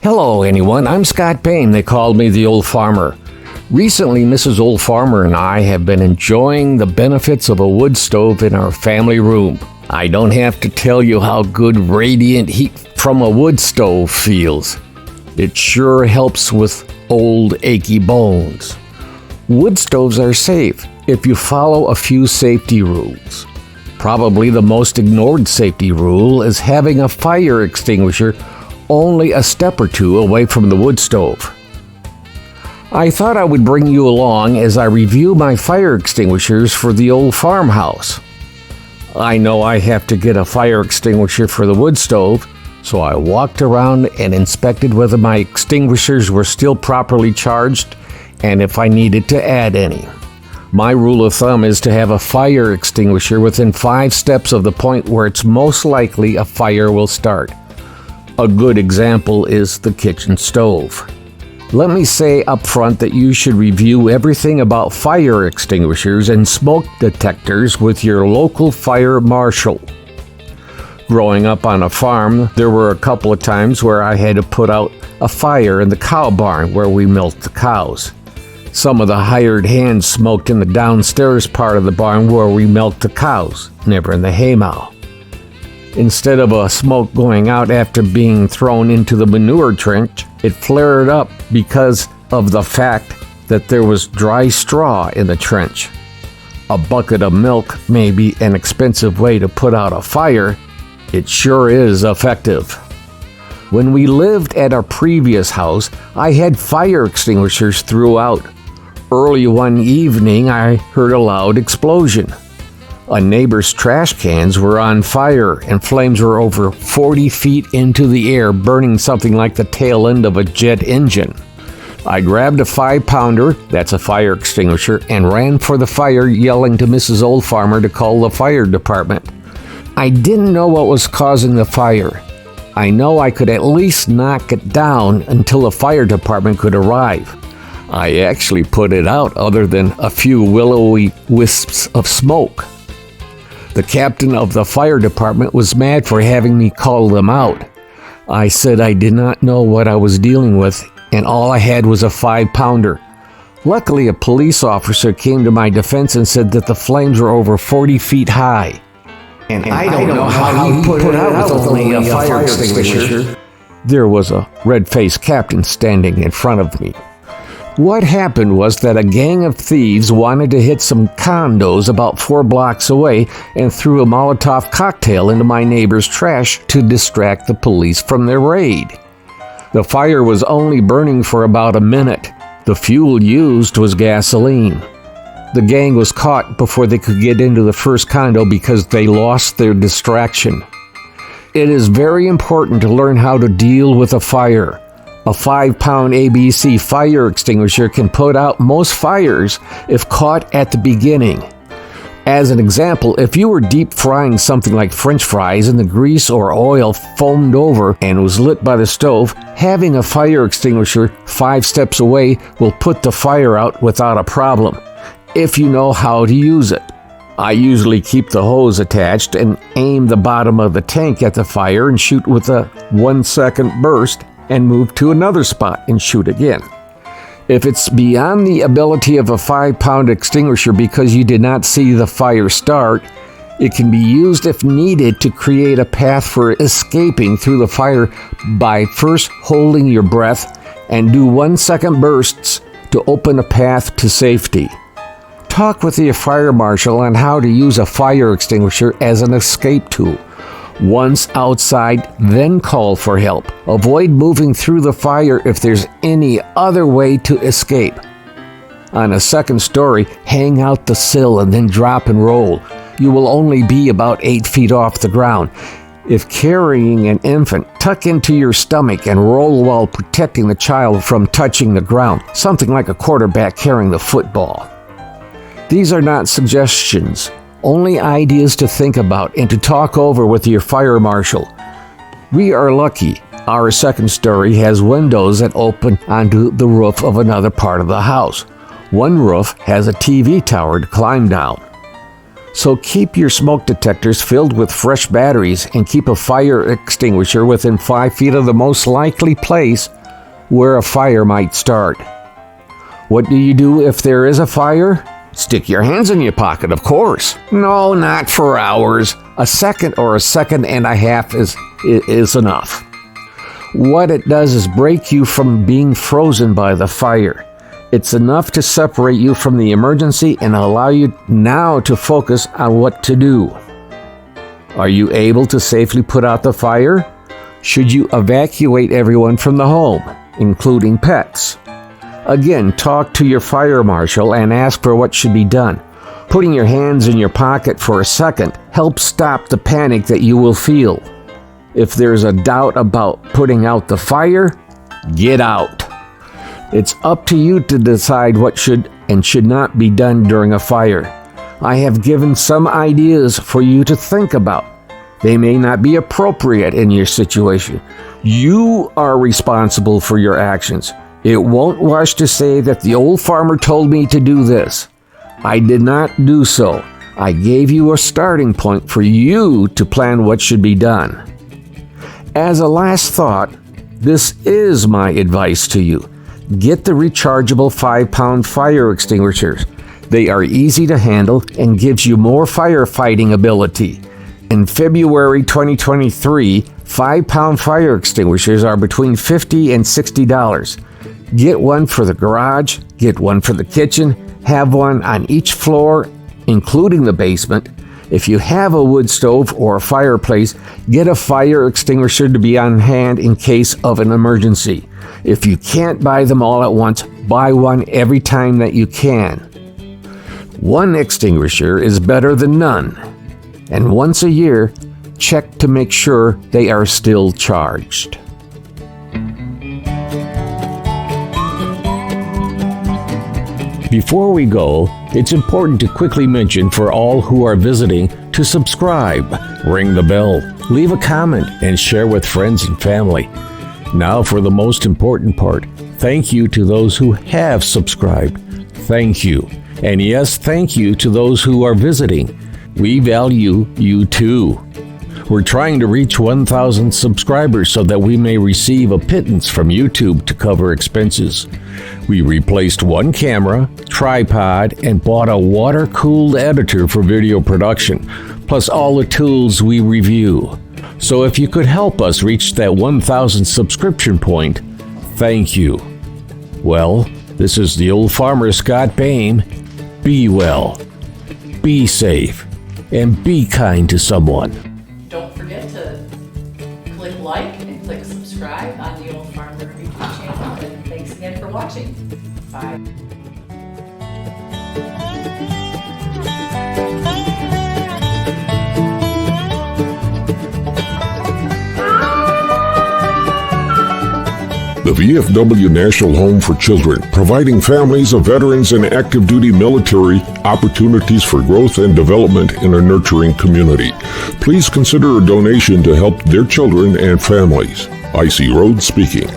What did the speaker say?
Hello, anyone. I'm Scott Payne. They called me the Old Farmer. Recently, Mrs. Old Farmer and I have been enjoying the benefits of a wood stove in our family room. I don't have to tell you how good radiant heat from a wood stove feels. It sure helps with old achy bones. Wood stoves are safe if you follow a few safety rules. Probably the most ignored safety rule is having a fire extinguisher only a step or two away from the wood stove. I thought I would bring you along as I review my fire extinguishers for the old farmhouse. I know I have to get a fire extinguisher for the wood stove, so I walked around and inspected whether my extinguishers were still properly charged and if I needed to add any. My rule of thumb is to have a fire extinguisher within 5 steps of the point where it's most likely a fire will start. A good example is the kitchen stove. Let me say up front that you should review everything about fire extinguishers and smoke detectors with your local fire marshal. Growing up on a farm, there were a couple of times where I had to put out a fire in the cow barn where we milked the cows. Some of the hired hands smoked in the downstairs part of the barn where we milked the cows, never in the haymow. Instead of a smoke going out after being thrown into the manure trench, it flared up because of the fact that there was dry straw in the trench. A bucket of milk may be an expensive way to put out a fire. It sure is effective. When we lived at our previous house, I had fire extinguishers throughout. Early one evening, I heard a loud explosion. A neighbor's trash cans were on fire and flames were over 40 feet into the air, burning something like the tail end of a jet engine. I grabbed a 5-pounder, that's a fire extinguisher, and ran for the fire, yelling to Mrs. Old Farmer to call the fire department. I didn't know what was causing the fire. I know I could at least knock it down until the fire department could arrive. I actually put it out other than a few willowy wisps of smoke. The captain of the fire department was mad for having me call them out. I said I did not know what I was dealing with, and all I had was a 5-pounder. Luckily, a police officer came to my defense and said that the flames were over 40 feet high. And I don't know how he put it out with only a fire extinguisher. There was a red-faced captain standing in front of me. What happened was that a gang of thieves wanted to hit some condos about 4 blocks away and threw a Molotov cocktail into my neighbor's trash to distract the police from their raid. The fire was only burning for about a minute. The fuel used was gasoline. The gang was caught before they could get into the first condo because they lost their distraction. It is very important to learn how to deal with a fire. A 5-pound ABC fire extinguisher can put out most fires if caught at the beginning. As an example, if you were deep frying something like French fries and the grease or oil foamed over and was lit by the stove, having a fire extinguisher 5 steps away will put the fire out without a problem, if you know how to use it. I usually keep the hose attached and aim the bottom of the tank at the fire and shoot with a 1-second burst and move to another spot and shoot again. If it's beyond the ability of a 5-pound extinguisher because you did not see the fire start, it can be used if needed to create a path for escaping through the fire by first holding your breath and do 1-second bursts to open a path to safety. Talk with your fire marshal on how to use a fire extinguisher as an escape tool. Once outside, then call for help. Avoid moving through the fire if there's any other way to escape. On a second story, hang out the sill and then drop and roll. You will only be about 8 feet off the ground. If carrying an infant, tuck into your stomach and roll while protecting the child from touching the ground, something like a quarterback carrying the football. These are not suggestions. Only ideas to think about and to talk over with your fire marshal. We are lucky. Our second story has windows that open onto the roof of another part of the house. One roof has a TV tower to climb down. So keep your smoke detectors filled with fresh batteries and keep a fire extinguisher within 5 feet of the most likely place where a fire might start. What do you do if there is a fire? Stick your hands in your pocket, of course. No, not for hours. A second or a second and a half is enough. What it does is break you from being frozen by the fire. It's enough to separate you from the emergency and allow you now to focus on what to do. Are you able to safely put out the fire? Should you evacuate everyone from the home, including pets? Again, talk to your fire marshal and ask for what should be done. Putting your hands in your pocket for a second helps stop the panic that you will feel. If there's a doubt about putting out the fire, get out. It's up to you to decide what should and should not be done during a fire. I have given some ideas for you to think about. They may not be appropriate in your situation. You are responsible for your actions. It won't wash to say that the old farmer told me to do this. I did not do so. I gave you a starting point for you to plan what should be done. As a last thought, this is my advice to you. Get the rechargeable 5-pound fire extinguishers. They are easy to handle and gives you more firefighting ability. In February 2023, 5-pound fire extinguishers are between $50 and $60. Get one for the garage, get one for the kitchen, have one on each floor, including the basement. If you have a wood stove or a fireplace, get a fire extinguisher to be on hand in case of an emergency. If you can't buy them all at once, buy one every time that you can. One extinguisher is better than none. And once a year, check to make sure they are still charged. Before we go, it's important to quickly mention for all who are visiting to subscribe, ring the bell, leave a comment, and share with friends and family. Now for the most important part, thank you to those who have subscribed. Thank you. And yes, thank you to those who are visiting. We value you too. We're trying to reach 1,000 subscribers so that we may receive a pittance from YouTube to cover expenses. We replaced one camera, tripod, and bought a water-cooled editor for video production, plus all the tools we review. So if you could help us reach that 1,000 subscription point, thank you. Well, this is the old farmer Scott Boehm. Be well, be safe, and be kind to someone. Don't forget to click like and click subscribe on the Old Farmer YouTube channel. And thanks again for watching. Bye. The VFW National Home for Children, providing families of veterans and active duty military opportunities for growth and development in a nurturing community. Please consider a donation to help their children and families. I.C. Rhodes speaking.